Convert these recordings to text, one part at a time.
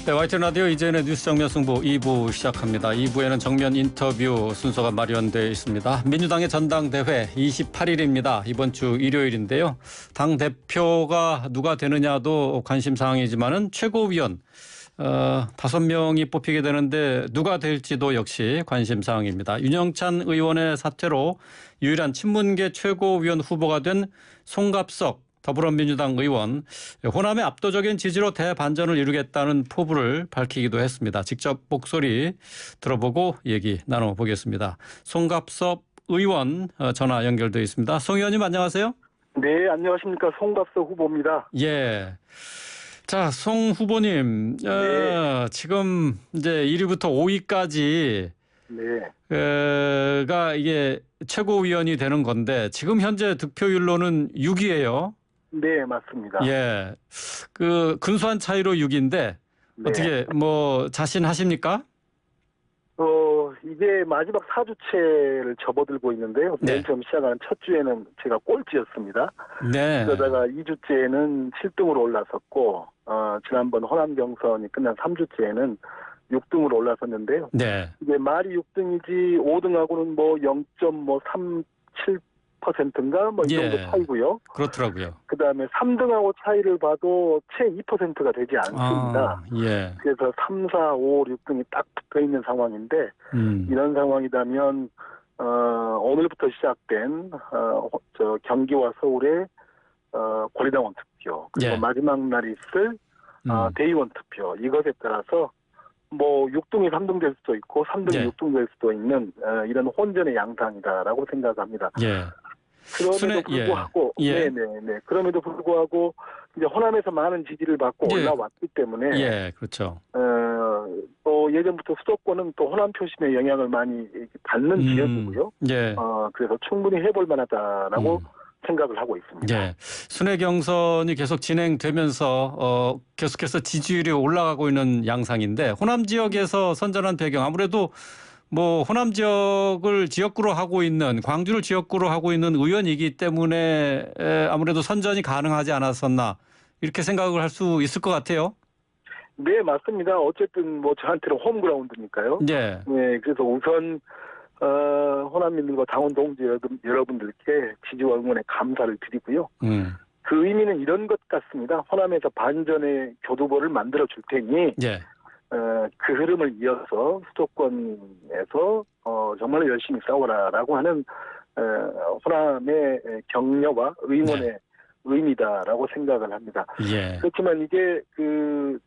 네, YTN 라디오 이제는 뉴스 정면 승부 2부 시작합니다. 2부에는 정면 인터뷰 순서가 마련되어 있습니다. 민주당의 전당대회 28일입니다. 이번 주 일요일인데요. 당대표가 누가 되느냐도 관심사항이지만은 최고위원 5명이 뽑히게 되는데 누가 될지도 역시 관심사항입니다. 윤영찬 의원의 사퇴로 유일한 친문계 최고위원 후보가 된 송갑석 더불어민주당 의원, 호남의 압도적인 지지로 대반전을 이루겠다는 포부를 밝히기도 했습니다. 직접 목소리 들어보고 얘기 나눠보겠습니다. 송갑석 의원 전화 연결되어 있습니다. 송 의원님 안녕하세요. 네, 안녕하십니까. 송갑석 후보입니다. 예. 자, 송 후보님, 네. 지금 이제 1위부터 5위까지 네. 가 이게 최고위원이 되는 건데 지금 현재 득표율로는 6위예요. 네, 맞습니다. 예. 그 근소한 차이로 6위인데 네. 어떻게 뭐 자신하십니까? 이게 마지막 4주째를 접어들고 있는데요. 네. 맨 처음 시작하는 첫 주에는 제가 꼴찌였습니다. 네. 그러다가 2주째는 7등으로 올라섰고, 지난번 호남 경선이 끝난 3주째에는 6등으로 올라섰는데요. 네. 이게 말이 6등이지 5등하고는 뭐 0.37%인가 뭐 이 정도 예. 차이고요. 그렇더라고요. 그다음에 3등하고 차이를 봐도 채 2%가 되지 않습니다. 예. 그래서 3, 4, 5, 6등이 딱 붙어 있는 상황인데 이런 상황이라면 오늘부터 시작된 경기와 서울의 권리당원 투표 그리고 예. 마지막 날이 있을 대의원 투표 이것에 따라서 뭐 6등이 3등 될 수도 있고 3등이 예. 6등 될 수도 있는 이런 혼전의 양상이다라고 생각합니다. 예. 그럼에도 불구하고, 예. 네네네. 그럼에도 불구하고 이제 호남에서 많은 지지를 받고 예. 올라왔기 때문에, 예, 그렇죠. 또 예전부터 수도권은 또 호남 표심의 영향을 많이 받는 지역이고요. 예. 그래서 충분히 해볼 만하다라고 생각을 하고 있습니다. 예. 순회 경선이 계속 진행되면서 계속해서 지지율이 올라가고 있는 양상인데 호남 지역에서 선전한 배경 아무래도 뭐 호남 지역을 지역구로 하고 있는 광주를 지역구로 하고 있는 의원이기 때문에 아무래도 선전이 가능하지 않았었나 이렇게 생각을 할 수 있을 것 같아요. 네, 맞습니다. 어쨌든 뭐 저한테는 홈그라운드니까요. 네. 네, 그래서 우선 호남민들과 당원 동지 여러분들께 지지와 응원의 감사를 드리고요. 그 의미는 이런 것 같습니다. 호남에서 반전의 교두보를 만들어 줄 테니 예. 그 흐름을 이어서 수도권에서 정말 열심히 싸워라라고 하는 호남의 격려와 의원의 의미다라고 생각을 합니다. 예. 그렇지만 이게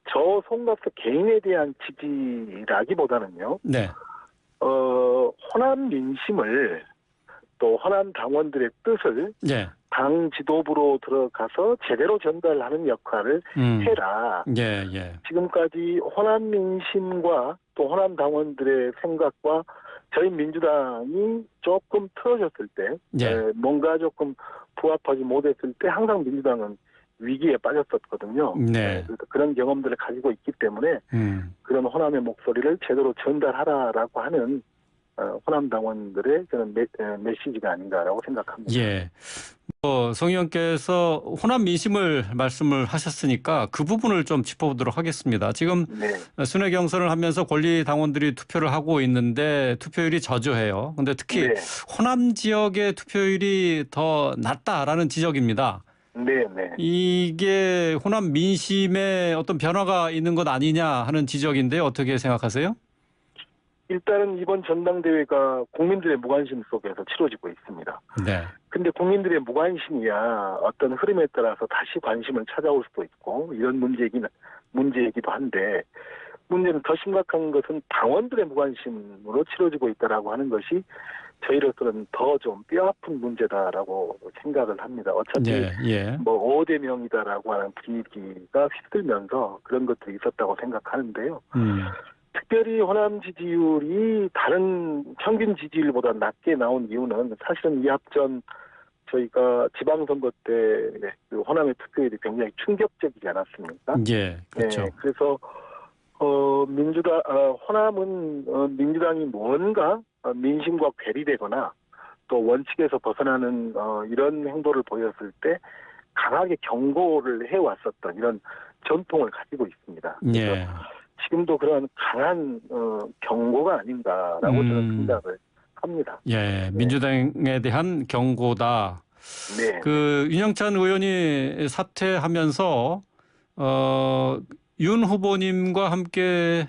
저 송갑석 개인에 대한 지지라기보다는요. 네. 호남 민심을 또 호남 당원들의 뜻을 예. 당 지도부로 들어가서 제대로 전달하는 역할을 해라. 예, 예. 지금까지 호남 민심과 또 호남 당원들의 생각과 저희 민주당이 조금 틀어졌을 때, 예. 뭔가 조금 부합하지 못했을 때 항상 민주당은 위기에 빠졌었거든요. 네. 그래서 그런 경험들을 가지고 있기 때문에 그런 호남의 목소리를 제대로 전달하라라고 하는 호남 당원들의 저는 메시지가 아닌가라고 생각합니다. 예. 송 의원께서 호남 민심을 말씀을 하셨으니까 그 부분을 좀 짚어보도록 하겠습니다. 지금 순회 경선을 하면서 권리 당원들이 투표를 하고 있는데 투표율이 저조해요. 그런데 특히 호남 지역의 투표율이 더 낮다라는 지적입니다. 네. 이게 호남 민심에 어떤 변화가 있는 것 아니냐 하는 지적인데 어떻게 생각하세요? 일단은 이번 전당대회가 국민들의 무관심 속에서 치러지고 있습니다. 네. 근데 국민들의 무관심이야 어떤 흐름에 따라서 다시 관심을 찾아올 수도 있고 이런 문제이기도 한데 문제는 더 심각한 것은 당원들의 무관심으로 치러지고 있다라고 하는 것이 저희로서는 더 좀 뼈아픈 문제다라고 생각을 합니다. 어차피 뭐 5대 명이다라고 하는 분위기가 휩쓸면서 그런 것들이 있었다고 생각하는데요. 특별히 호남 지지율이 다른 평균 지지율보다 낮게 나온 이유는 사실은 이합전 저희가 지방선거 때 그 호남의 투표율이 굉장히 충격적이지 않았습니까? 예, 그렇죠. 네, 그래서 호남은 민주당이 뭔가 민심과 괴리되거나 또 원칙에서 벗어나는 이런 행보를 보였을 때 강하게 경고를 해왔었던 이런 전통을 가지고 있습니다. 예. 지금도 그런 강한 경고가 아닌가라고 저는 생각을 합니다. 예, 민주당에 대한 경고다. 네. 그 윤영찬 의원이 사퇴하면서 윤 후보님과 함께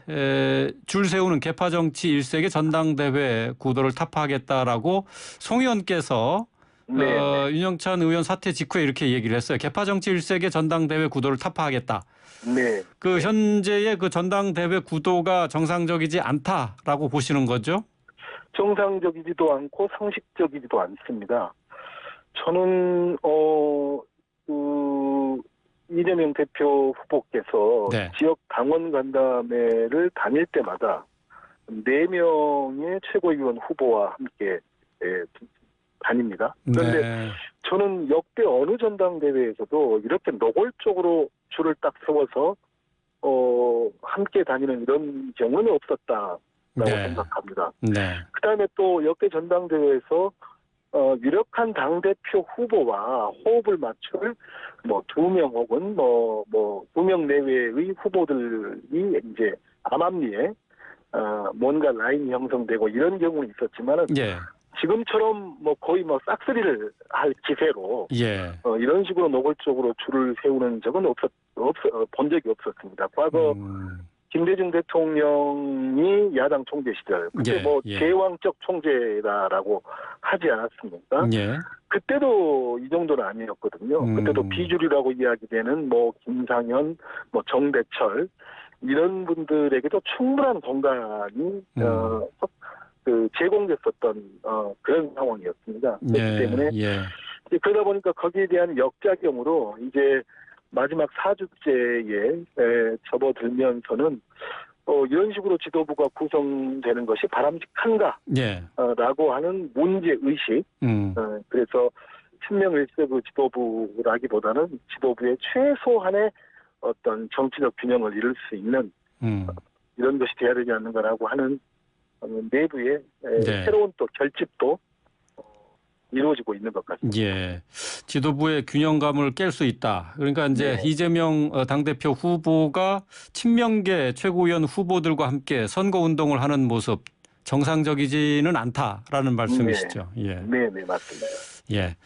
줄 세우는 개파 정치 1세계 전당대회 구도를 타파하겠다라고 송 의원께서 네. 윤영찬 의원 사퇴 직후에 이렇게 얘기를 했어요. 개파 정치 1세계 전당대회 구도를 타파하겠다. 네. 그 현재의 그 전당대회 구도가 정상적이지 않다라고 보시는 거죠? 정상적이지도 않고 상식적이지도 않습니다. 저는 이재명 대표 후보께서 네. 지역 당원 간담회를 다닐 때마다 4명의 최고위원 후보와 함께 다닙니다. 그런데 네. 저는 역대 어느 전당대회에서도 이렇게 노골적으로 줄을 딱 세워서 함께 다니는 이런 경우는 없었다라고 생각합니다. 네. 그다음에 또 역대 전당대회에서 유력한 당대표 후보와 호흡을 맞출 2명 혹은 2명 내외의 후보들이 이제 암암리에 뭔가 라인이 형성되고 이런 경우는 있었지만은 예. 지금처럼 거의 싹쓸이를 할 기세로 예. 이런 식으로 노골적으로 줄을 세우는 적은 본 적이 없었습니다. 과거 김대중 대통령이 야당 총재 시절 그때 제왕적 총재다라고 하지 않았습니까? 예. 그때도 이 정도는 아니었거든요. 그때도 비주류라고 이야기되는 김상현, 정대철 이런 분들에게도 충분한 공간이 제공됐었던 그런 상황이었습니다. 그렇기 때문에 그러다 보니까 거기에 대한 역작용으로 이제 마지막 4주째에 접어들면서는 이런 식으로 지도부가 구성되는 것이 바람직한가라고 하는 문제의식 그래서 친명일색 지도부라기보다는 지도부의 최소한의 어떤 정치적 균형을 이룰 수 있는 이런 것이 돼야 되지 않는가라고 하는 내부의 새로운 또 결집도 이루어지고 있는 것 같습니다. 예, 지도부의 균형감을 깰 수 있다. 그러니까 이제 이재명 당대표 후보가 친명계 최고위원 후보들과 함께 선거 운동을 하는 모습 정상적이지는 않다라는 말씀이시죠. 예, 네, 맞습니다. 예,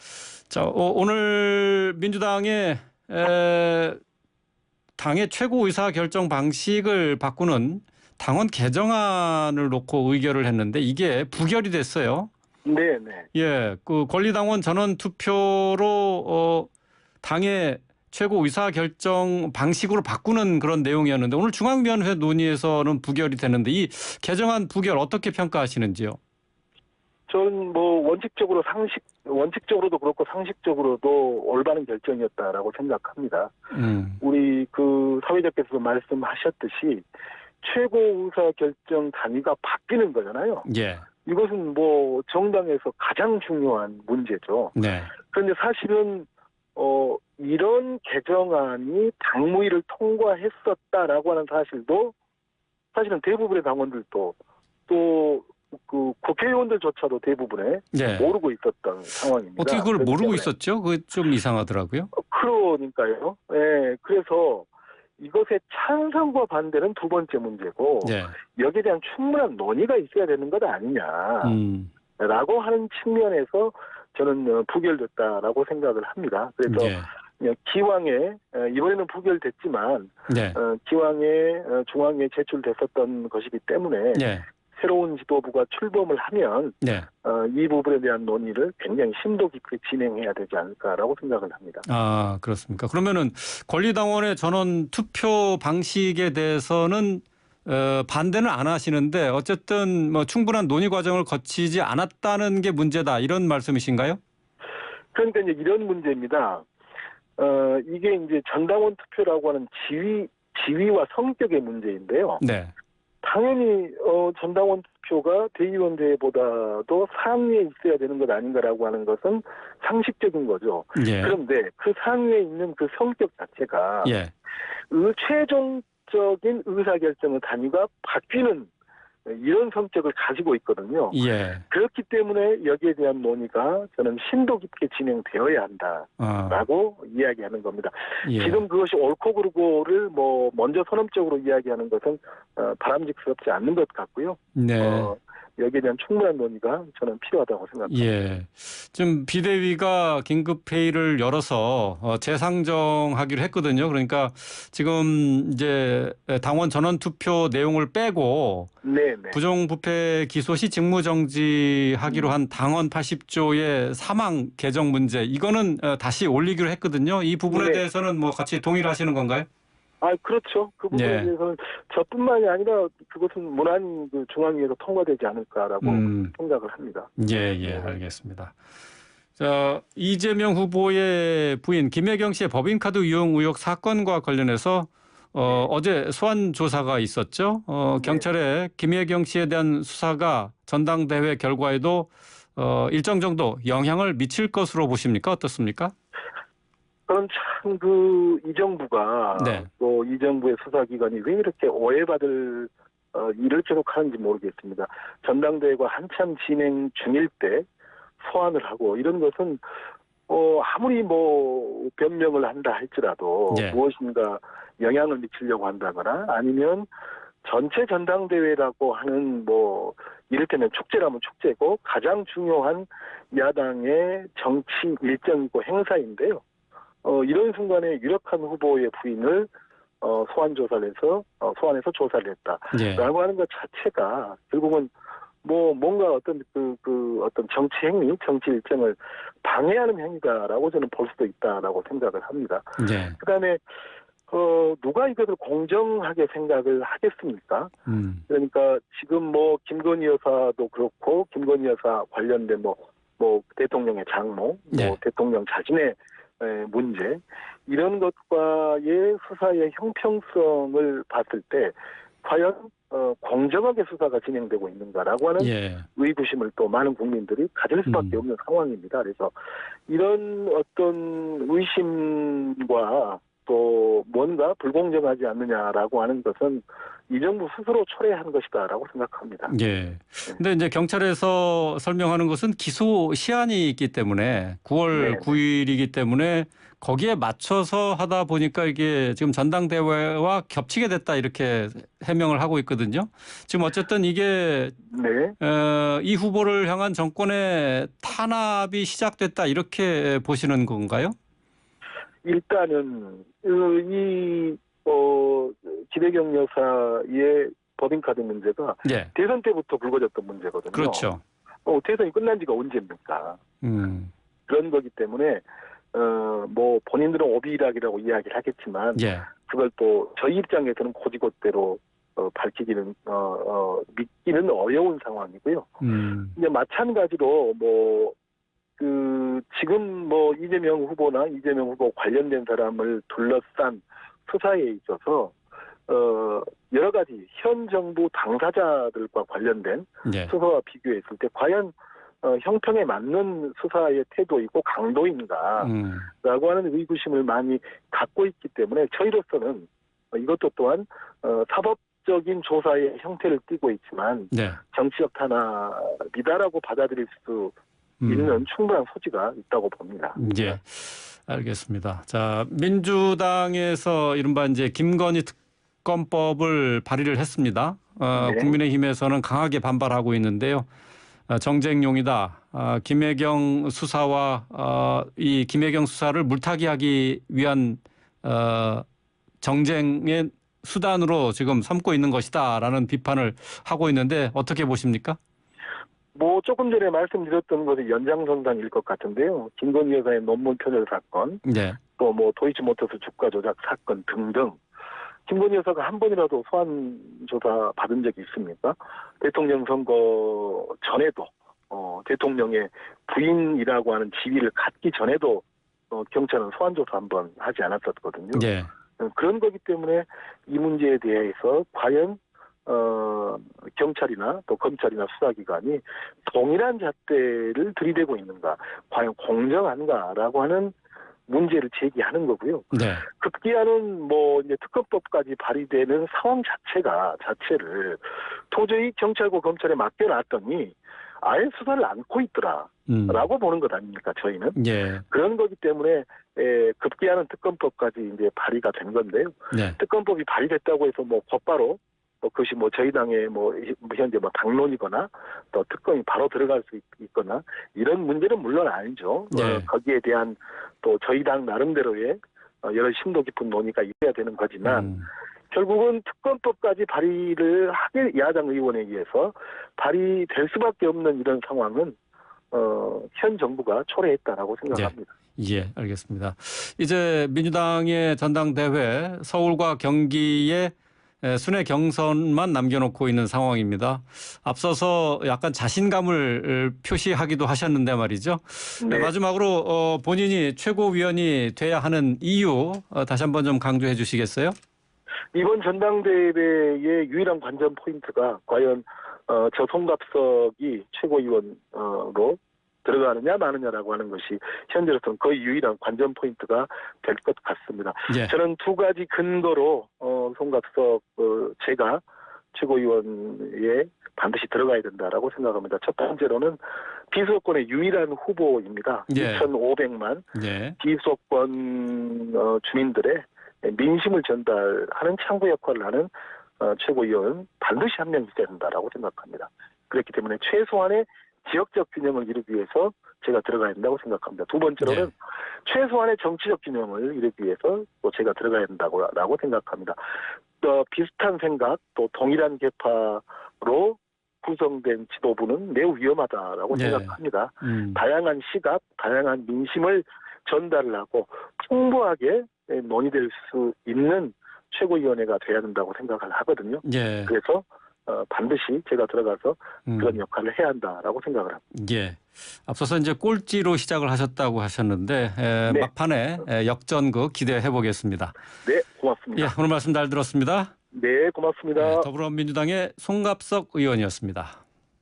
자 오늘 민주당의 당의 최고 의사 결정 방식을 바꾸는 당원 개정안을 놓고 의결을 했는데 이게 부결이 됐어요. 네. 예, 그 권리당원 전원 투표로 당의 최고 의사 결정 방식으로 바꾸는 그런 내용이었는데 오늘 중앙위원회 논의에서는 부결이 됐는데 이 개정안 부결 어떻게 평가하시는지요? 저는 원칙적으로도 그렇고 상식적으로도 올바른 결정이었다라고 생각합니다. 우리 사회자께서도 말씀하셨듯이 최고 의사 결정 단위가 바뀌는 거잖아요. 예. 이것은 정당에서 가장 중요한 문제죠. 네. 그런데 사실은 이런 개정안이 당무위를 통과했었다라고 하는 사실도 사실은 대부분의 당원들도 또 국회의원들조차도 대부분에 모르고 있었던 상황입니다. 어떻게 그걸 모르고 있었죠? 그게 좀 이상하더라고요. 그러니까요. 예, 그래서 이것의 찬성과 반대는 두 번째 문제고 여기에 대한 충분한 논의가 있어야 되는 것 아니냐라고 하는 측면에서 저는 부결됐다라고 생각을 합니다. 그래서 기왕에 이번에는 부결됐지만 기왕에 중앙에 제출됐었던 것이기 때문에 새로운 지도부가 출범을 하면 이 부분에 대한 논의를 굉장히 심도 깊게 진행해야 되지 않을까라고 생각을 합니다. 아, 그렇습니까? 그러면은 권리당원의 전원 투표 방식에 대해서는 반대는 안 하시는데 어쨌든 충분한 논의 과정을 거치지 않았다는 게 문제다 이런 말씀이신가요? 그러니까 이제 이런 문제입니다. 이게 이제 전당원 투표라고 하는 지위와 성격의 문제인데요. 당연히 전당원 투표가 대의원대회보다도 상위에 있어야 되는 것 아닌가라고 하는 것은 상식적인 거죠. 그런데 그 상위에 있는 그 성격 자체가 최종적인 의사결정의 단위가 바뀌는 이런 성격을 가지고 있거든요. 예. 그렇기 때문에 여기에 대한 논의가 저는 심도 깊게 진행되어야 한다라고 이야기하는 겁니다. 예. 지금 그것이 옳고 그르고를 뭐 먼저 선언적으로 이야기하는 것은 바람직스럽지 않는 것 같고요. 네. 여기에 대한 충분한 논의가 저는 필요하다고 생각합니다. 예. 지금 비대위가 긴급 회의를 열어서 재상정하기로 했거든요. 그러니까 지금 이제 당원 전원 투표 내용을 빼고 네네. 부정부패 기소 시 직무정지하기로 한 당원 80조의 사망 개정 문제 이거는 다시 올리기로 했거든요. 이 부분에 네. 대해서는 뭐 같이 동의를 하시는 건가요? 그렇죠. 그 부분에 예. 대해서는 저뿐만이 아니라 그것은 무난히 그 중앙위에서 통과되지 않을까라고 생각을 합니다. 예, 알겠습니다. 자, 이재명 후보의 부인 김혜경 씨의 법인카드 유용 의혹 사건과 관련해서 어제 소환 조사가 있었죠. 경찰에 김혜경 씨에 대한 수사가 전당대회 결과에도 일정 정도 영향을 미칠 것으로 보십니까? 어떻습니까? 그럼 참 이 정부가 네. 또 이 정부의 수사기관이 왜 이렇게 오해받을 일을 계속하는지 모르겠습니다. 전당대회가 한참 진행 중일 때 소환을 하고 이런 것은 아무리 뭐 변명을 한다 할지라도 예. 무엇인가 영향을 미치려고 한다거나 아니면 전체 전당대회라고 하는 뭐 이를테면 축제라면 축제고 가장 중요한 야당의 정치 일정이고 행사인데요. 이런 순간에 유력한 후보의 부인을 소환해서 조사를 예. 했다라고 하는 것 자체가 결국은 뭐 뭔가 어떤 어떤 정치 행위, 정치 일정을 방해하는 행위다라고 저는 볼 수도 있다라고 생각을 합니다. 예. 그다음에 누가 이것을 공정하게 생각을 하겠습니까? 그러니까 지금 뭐 김건희 여사도 그렇고 김건희 여사 관련된 뭐 대통령의 장모, 네. 대통령 자신의 문제 이런 것과의 수사의 형평성을 봤을 때 과연 공정하게 수사가 진행되고 있는가라고 하는 예. 의구심을 또 많은 국민들이 가질 수밖에 없는 상황입니다. 그래서 이런 어떤 의심과 또 뭔가 불공정하지 않느냐라고 하는 것은 이 정부 스스로 초래한 것이다라고 생각합니다. 예. 근데 이제 경찰에서 설명하는 것은 기소 시한이 있기 때문에 9월 네네. 9일이기 때문에 거기에 맞춰서 하다 보니까 이게 지금 전당대회와 겹치게 됐다 이렇게 해명을 하고 있거든요. 지금 어쨌든 이게 네. 이 후보를 향한 정권의 탄압이 시작됐다 이렇게 보시는 건가요? 일단은 김혜경 여사의 법인카드 문제가 예. 대선 때부터 불거졌던 문제거든요. 그렇죠. 대선이 끝난 지가 언제입니까? 음. 그런 거기 때문에 뭐 본인들은 오비락이라고 이야기를 하겠지만 예. 그걸 또 저희 입장에서는 고지고대로 밝히기는 믿기는 어려운 상황이고요. 이제 마찬가지로 지금 이재명 후보나 이재명 후보 관련된 사람을 둘러싼 수사에 있어서 여러 가지 현 정부 당사자들과 관련된 예. 수사와 비교했을 때 과연 형평에 맞는 수사의 태도이고 강도인가라고 하는 의구심을 많이 갖고 있기 때문에 저희로서는 이것도 또한 사법적인 조사의 형태를 띠고 있지만 네. 정치적 탄압이다라고 받아들일 수 있는 충분한 소지가 있다고 봅니다. 예. 알겠습니다. 자, 민주당에서 이른바 이제 김건희 특검법을 발의를 했습니다. 네. 국민의힘에서는 강하게 반발하고 있는데요. 정쟁용이다. 김혜경 수사와 이 김혜경 수사를 물타기하기 위한 정쟁의 수단으로 지금 삼고 있는 것이다라는 비판을 하고 있는데 어떻게 보십니까? 조금 전에 말씀드렸던 것이 연장선상일 것 같은데요. 김건희 여사의 논문 표절 사건, 네. 또 도이치모터스 주가 조작 사건 등등. 김건희 여사가 한 번이라도 소환 조사 받은 적이 있습니까? 대통령 선거 전에도 대통령의 부인이라고 하는 지위를 갖기 전에도 경찰은 소환 조사 한 번 하지 않았었거든요. 네. 그런 거기 때문에 이 문제에 대해서 과연 경찰이나 또 검찰이나 수사기관이 동일한 잣대를 들이대고 있는가, 과연 공정한가라고 하는 문제를 제기하는 거고요. 네. 급기야는 뭐 이제 특검법까지 발의되는 상황 자체를 도저히 경찰과 검찰에 맡겨놨더니 아예 수사를 안고 있더라라고 보는 것 아닙니까? 저희는 예. 그런 거기 때문에 급기야는 특검법까지 이제 발의가 된 건데요. 네. 특검법이 발의됐다고 해서 뭐 곧바로 그것이 뭐 저희 당의 뭐 현재 뭐 당론이거나 또 특검이 바로 들어갈 수 있거나 이런 문제는 물론 아니죠. 네. 거기에 대한 또 저희 당 나름대로의 여러 심도 깊은 논의가 있어야 되는 거지만 결국은 특검법까지 발의를 하게 야당 의원에 의해서 발의될 수밖에 없는 이런 상황은 현 정부가 초래했다라고 생각합니다. 예, 알겠습니다. 이제 민주당의 전당대회 서울과 경기에 순회 경선만 남겨놓고 있는 상황입니다. 앞서서 약간 자신감을 표시하기도 하셨는데 말이죠. 네. 마지막으로 본인이 최고위원이 돼야 하는 이유 다시 한번 좀 강조해 주시겠어요? 이번 전당대회의 유일한 관전 포인트가 과연 저 송갑석이 최고위원으로 들어가느냐 마느냐라고 하는 것이 현재로서는 거의 유일한 관전 포인트가 될 것 같습니다. 예. 저는 두 가지 근거로 송갑석 제가 최고위원에 반드시 들어가야 된다라고 생각합니다. 첫 번째로는 비수도권의 유일한 후보입니다. 예. 2,500만 예. 비수도권 주민들의 민심을 전달하는 창구 역할을 하는 최고위원 반드시 한 명 있어야 된다라고 생각합니다. 그렇기 때문에 최소한의 지역적 균형을 이루기 위해서 제가 들어가야 된다고 생각합니다. 두 번째로는 네. 최소한의 정치적 균형을 이루기 위해서 또 제가 들어가야 된다고 생각합니다. 또 비슷한 생각 또 동일한 계파로 구성된 지도부는 매우 위험하다라고 네. 생각합니다. 다양한 시각, 다양한 민심을 전달을 하고 풍부하게 논의될 수 있는 최고위원회가 돼야 된다고 생각을 하거든요. 예. 그래서 반드시 제가 들어가서 그런 역할을 해야 한다라고 생각을 합니다. 예. 앞서서 이제 꼴찌로 시작을 하셨다고 하셨는데 네. 막판에 역전극 기대해 보겠습니다. 네, 고맙습니다. 예, 오늘 말씀 잘 들었습니다. 네, 고맙습니다. 네, 더불어민주당의 송갑석 의원이었습니다.